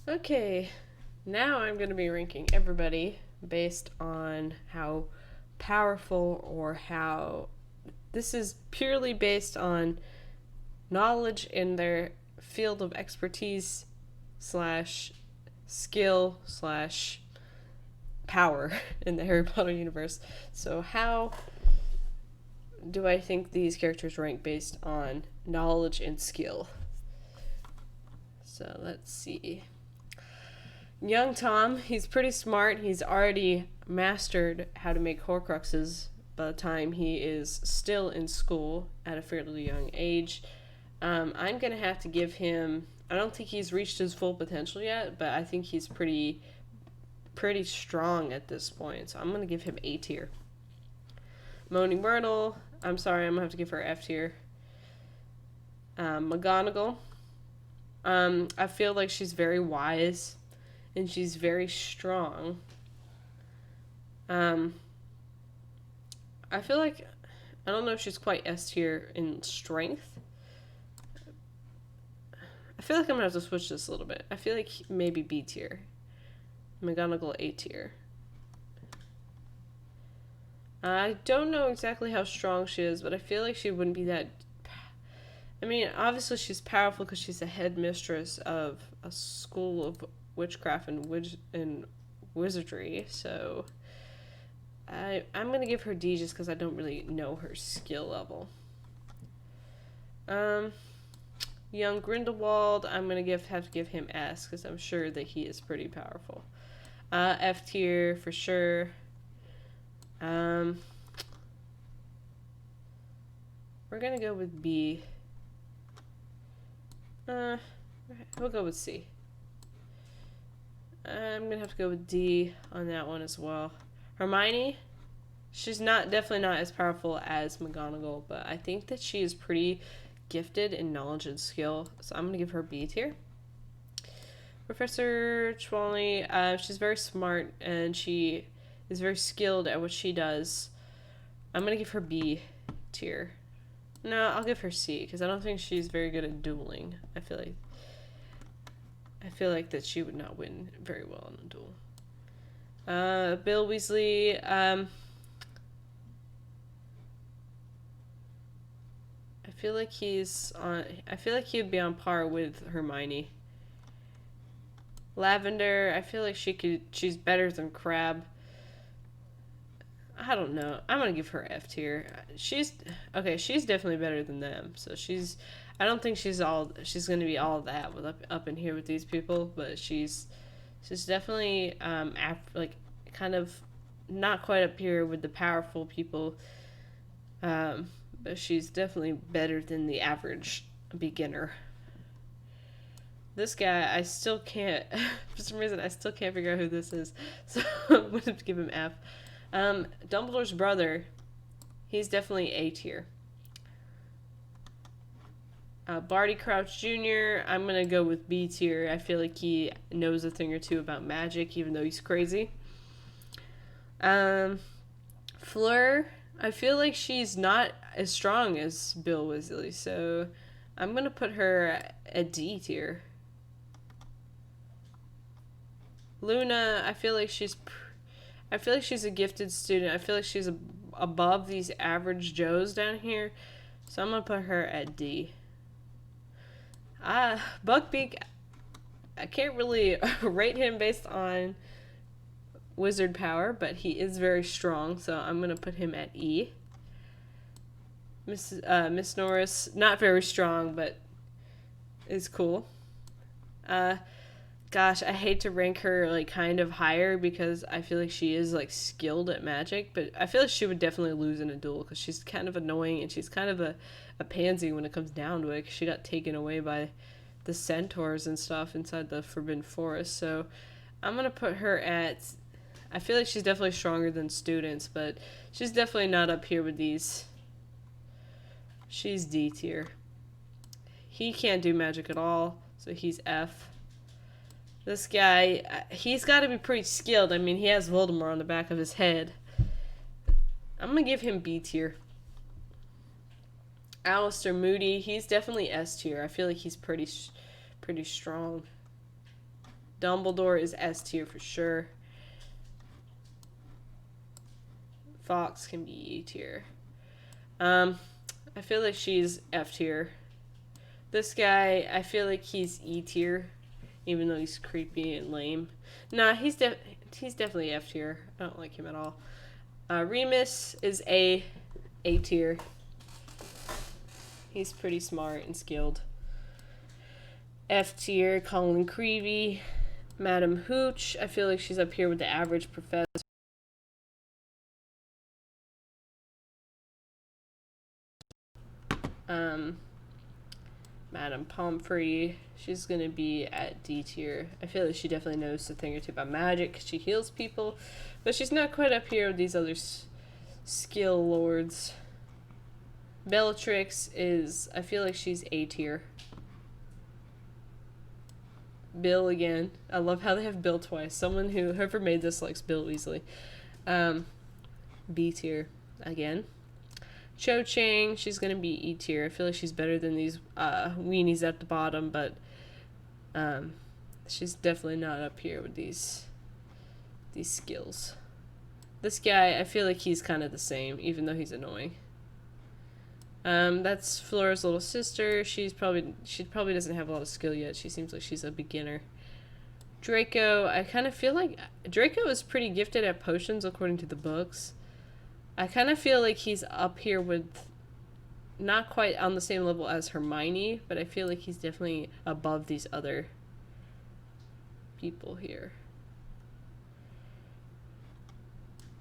Okay, now I'm going to be ranking everybody based on how powerful or how. This is purely based on knowledge in their field of expertise slash skill slash power in the Harry Potter universe. So, how do I think these characters rank based on knowledge and skill? So, let's see. Young Tom, he's pretty smart. He's already mastered how to make Horcruxes by the time he is still in school at a fairly young age. I'm going to have to give him. I don't think he's reached his full potential yet, but I think he's pretty strong at this point. So I'm going to give him A tier. Moaning Myrtle, I'm sorry, I'm going to have to give her F tier. McGonagall, I feel like she's very wise and she's very strong. I feel like I don't know if she's quite S tier in strength. I feel like I'm gonna have to switch this a little bit. I feel like maybe B tier. McGonagall A tier. I don't know exactly how strong she is, but I feel like she wouldn't be that. I mean, obviously she's powerful because she's a headmistress of a school of witchcraft and wizardry. So I'm gonna give her D just because I don't really know her skill level. Young Grindelwald, I'm gonna have to give him S because I'm sure that he is pretty powerful. F tier for sure. We're gonna go with B. We'll go with C. I'm gonna have to go with D on that one as well. Hermione, she's definitely not as powerful as McGonagall, but I think that she is pretty gifted in knowledge and skill, so I'm gonna give her B tier. Professor Chwally, she's very smart and she is very skilled at what she does. I'm gonna give her B tier. No, I'll give her C because I don't think she's very good at dueling. I feel like that she would not win very well in a duel. Bill Weasley, I feel like he would be on par with Hermione. Lavender, I feel like she's better than Crabbe. I don't know. I'm gonna give her F tier. She's definitely better than them. So I don't think she's gonna be all that with up in here with these people, but she's definitely kind of not quite up here with the powerful people. But she's definitely better than the average beginner. This guy, I still can't, for some reason, I still can't figure out who this is. So I'm going to have to give him F. Dumbledore's brother, he's definitely A tier. Barty Crouch Jr., I'm going to go with B tier. I feel like he knows a thing or two about magic, even though he's crazy. Fleur, I feel like she's not as strong as Bill Weasley, so I'm going to put her at D tier. Luna, I feel like she's a gifted student. I feel like she's above these average Joes down here, so I'm gonna put her at D. Buckbeak, I can't really rate him based on wizard power, but he is very strong, so I'm gonna put him at E. Miss Norris, not very strong, but is cool. Gosh, I hate to rank her like kind of higher because I feel like she is like skilled at magic, but I feel like she would definitely lose in a duel because she's kind of annoying and she's kind of a pansy when it comes down to it. 'Cause she got taken away by the centaurs and stuff inside the Forbidden Forest, so I'm gonna put her at. I feel like she's definitely stronger than students, but she's definitely not up here with these. She's D tier. He can't do magic at all, so he's F. This guy, he's got to be pretty skilled. I mean, he has Voldemort on the back of his head. I'm going to give him B tier. Alistair Moody, he's definitely S tier. I feel like he's pretty strong. Dumbledore is S tier for sure. Fox can be E tier. I feel like she's F tier. This guy, I feel like he's E tier, even though he's creepy and lame. Nah, he's definitely F tier. I don't like him at all. Remus is A tier. He's pretty smart and skilled. F tier, Colin Creevy. Madam Hooch, I feel like she's up here with the average professor. Madam Pomfrey, she's gonna be at D tier. I feel like she definitely knows a thing or two about magic because she heals people, but she's not quite up here with these other skill lords. Bellatrix is, I feel like she's A tier. Bill again. I love how they have Bill twice. Whoever made this likes Bill Weasley. B tier again. Cho Chang, she's gonna be E tier. I feel like she's better than these weenies at the bottom, but she's definitely not up here with these skills. This guy, I feel like he's kind of the same, even though he's annoying. That's Flora's little sister. She probably doesn't have a lot of skill yet. She seems like she's a beginner. Draco, I kind of feel like Draco is pretty gifted at potions according to the books. I kind of feel like he's up here with, not quite on the same level as Hermione, but I feel like he's definitely above these other people here.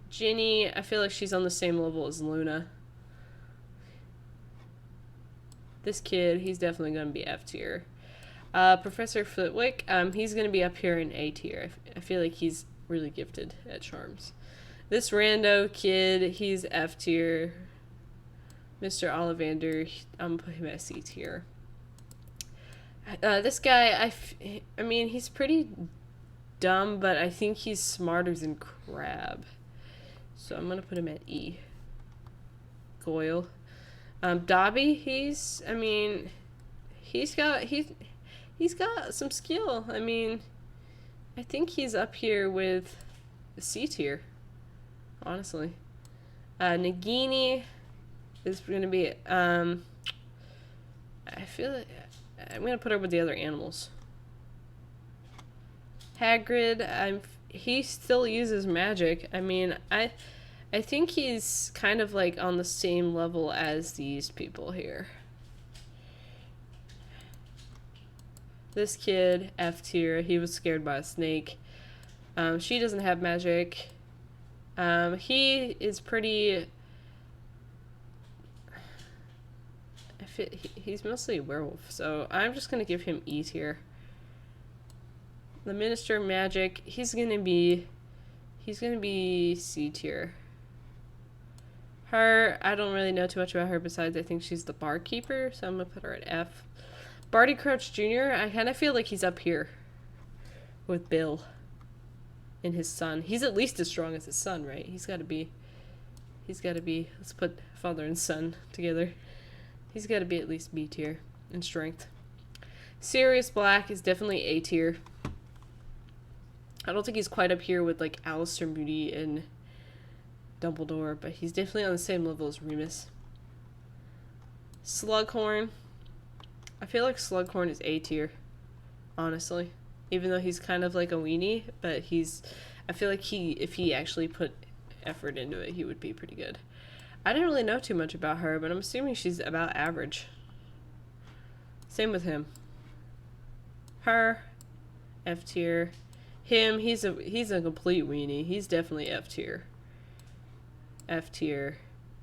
Ginny, I feel like she's on the same level as Luna. This kid, he's definitely going to be F tier. Professor Flitwick, he's going to be up here in A tier. I feel like he's really gifted at charms. This rando kid, he's F tier. Mr. Ollivander, I'm going to put him at C tier. This guy, I mean, he's pretty dumb, but I think he's smarter than Crabbe. So I'm going to put him at E. Goyle. Dobby, he's got some skill. I mean, I think he's up here with the C tier, honestly. Nagini is going to be, I feel like I'm going to put her with the other animals. Hagrid, he still uses magic. I mean, I think he's kind of like on the same level as these people here. This kid, F tier, he was scared by a snake. She doesn't have magic. He is pretty... he's mostly a werewolf, so I'm just going to give him E tier. The Minister of Magic, he's gonna be C tier. Her, I don't really know too much about her besides I think she's the barkeeper, so I'm gonna put her at F. Barty Crouch Jr., I kind of feel like he's up here with Bill and his son. He's at least as strong as his son, right? He's gotta be, let's put father and son together. He's gotta be at least B tier in strength. Sirius Black is definitely A tier. I don't think he's quite up here with like Alistair Moody and Dumbledore, but he's definitely on the same level as Remus. Slughorn. I feel like Slughorn is A tier, honestly. Even though he's kind of like a weenie, but I feel like if he actually put effort into it, he would be pretty good. I didn't really know too much about her, but I'm assuming she's about average. Same with him. Her, F tier. Him, he's a complete weenie. He's definitely F tier. F tier.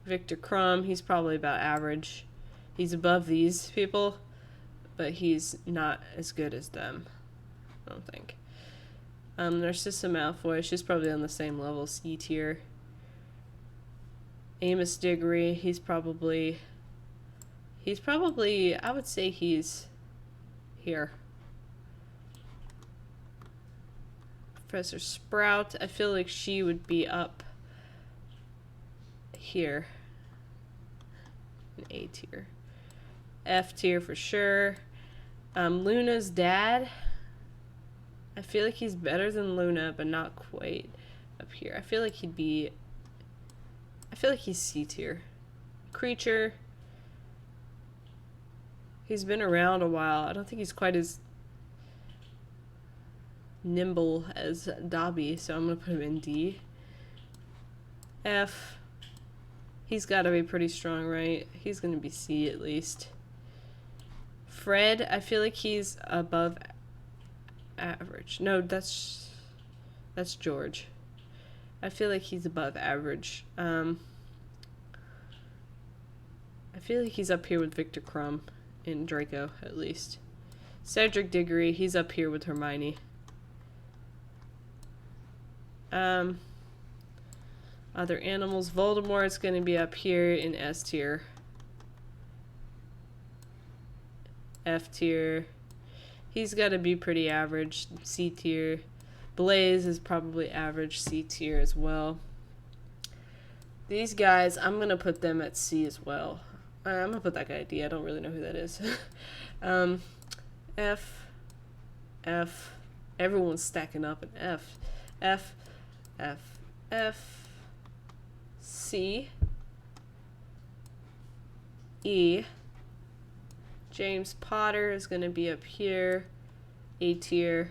Victor Crumb, he's probably about average. He's above these people, but he's not as good as them, I don't think. Narcissa Malfoy, she's probably on the same level, C tier. Amos Diggory, he's probably, I would say he's here. Professor Sprout, I feel like she would be up here. An A tier. F tier for sure. Luna's dad, I feel like he's better than Luna, but not quite up here. I feel like he's C tier. Creature. He's been around a while. I don't think he's quite as nimble as Dobby, so I'm gonna put him in D. F. He's gotta be pretty strong, right? He's gonna be C at least. Fred, I feel like he's above average. No, that's George. I feel like he's above average. I feel like he's up here with Victor Crumb and Draco, at least. Cedric Diggory, he's up here with Hermione. Other animals, Voldemort's gonna be up here in S tier. F tier. He's gotta be pretty average. C tier. Blaze is probably average C tier as well. These guys, I'm gonna put them at C as well. I'm gonna put that guy at D. I don't really know who that is. F. F. Everyone's stacking up in F. F. F. F. C. E. James Potter is going to be up here. A tier.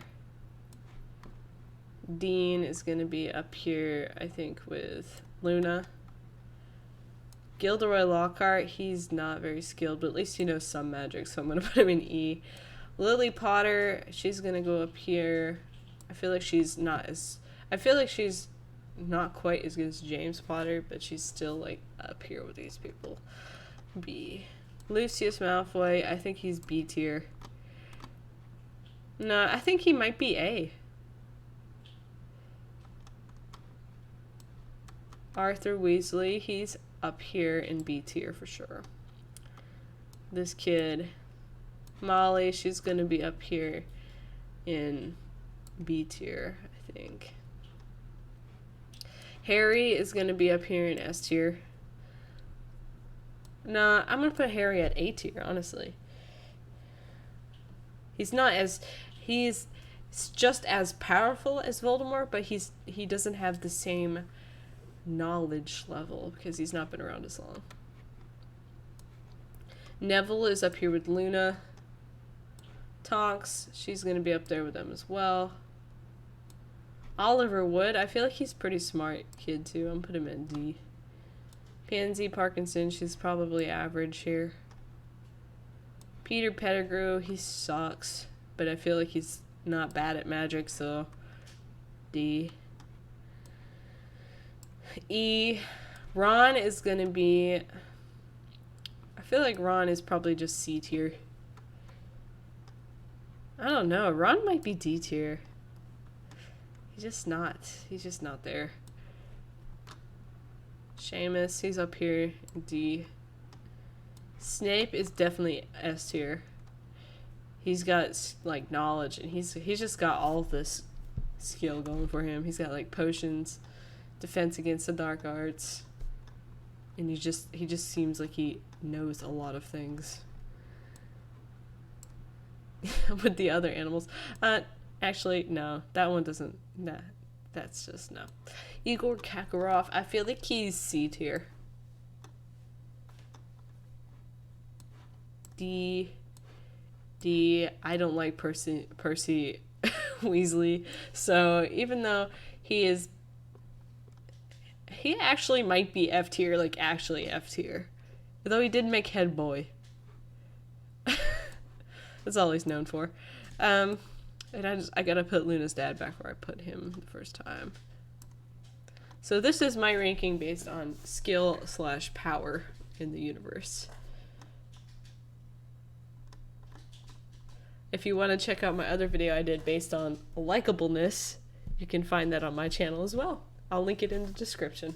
Dean is going to be up here, I think, with Luna. Gilderoy Lockhart, he's not very skilled, but at least he knows some magic, so I'm going to put him in E. Lily Potter, she's going to go up here. I feel like she's not quite as good as James Potter, but she's still, like, up here with these people. B. Lucius Malfoy, I think he's B tier. No, I think he might be A. Arthur Weasley, he's up here in B tier for sure. This kid, Molly, she's gonna be up here in B tier, I think. Harry is gonna be up here in S tier. Nah, I'm gonna put Harry at A tier, honestly. He's just as powerful as Voldemort, but he doesn't have the same knowledge level because he's not been around as long. Neville is up here with Luna. Tonks, she's gonna be up there with them as well. Oliver Wood, I feel like he's a pretty smart kid too. I'm putting him in D. Pansy Parkinson, she's probably average here. Peter Pettigrew, he sucks, but I feel like he's not bad at magic, so D. E. Ron is gonna be, I feel like Ron is probably just C tier. I don't know, Ron might be D tier. He's just not there. Seamus, he's up here, D. Snape is definitely S tier. He's got, like, knowledge, and he's just got all of this skill going for him. He's got, like, potions, defense against the dark arts, and he just seems like he knows a lot of things. With the other animals. Actually, no, that one doesn't, nah, that's just, no. Igor Kakarov, I feel like he's C tier. D. I don't like Percy Weasley, so even though he actually might be F tier, like actually F tier, though he did make head boy. That's all he's known for. And I gotta put Luna's dad back where I put him the first time. So this is my ranking based on skill / power in the universe. If you want to check out my other video I did based on likableness, you can find that on my channel as well. I'll link it in the description.